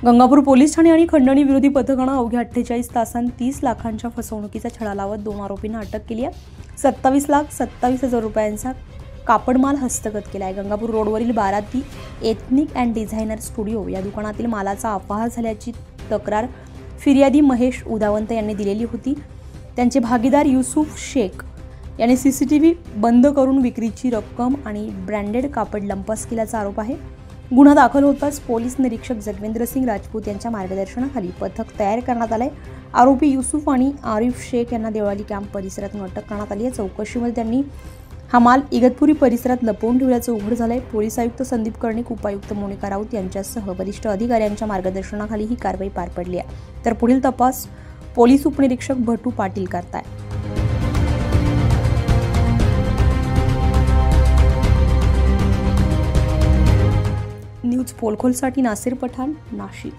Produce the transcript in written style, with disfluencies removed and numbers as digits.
Gangapur police Thane आणि खंडणी विरोधी पथकानं अवघ्या 48 तासांत 30 लाखांच्या फसवणुकीचा छडा लावत 2 आरोपींना अटक केली आहे। 27,27,000 रुपयांचा कापडमाल हस्तगत केला आहे। गंगापूर रोडवरील बाराती एथनिक अँड डिझायनर स्टुडिओ या दुकानातील मालाचा अपहार झाल्याची तक्रार फिर्यादी महेश उदावंत यांनी दिलेली होती। त्यांचे भागीदार युसुफ शेख यांनी सीसीटीव्ही बंद करून विक्रीची रक्कम आणि ब्रँडेड कापड लंपास केल्याचा आरोप आहे। गुन्हा दाखल होताच पोलीस निरीक्षक जगवेंद्र सिंग राजपूत यांच्या मार्गदर्शनाखाली पथक तयार करण्यात आले। आरोपी युसुफ आणि आरिफ शेख यांना देवळाली कॅम्प परिसरातून अटक करण्यात आली आहे। चौकशीमध्ये त्यांनी हा माल इगतपुरी परिसरात लपवून ठेवल्याचं उघड झालंय। पोलीस आयुक्त संदीप कर्णिक, उपायुक्त मोनिका राऊत यांच्यासह वरिष्ठ अधिकाऱ्यांच्या मार्गदर्शनाखाली ही कारवाई पार पडली आहे। तर पुढील तपास पोलीस उपनिरीक्षक भटू पाटील करतायत। न्यूज पोलखोलसाठी नासिर पठाण, नाशिक।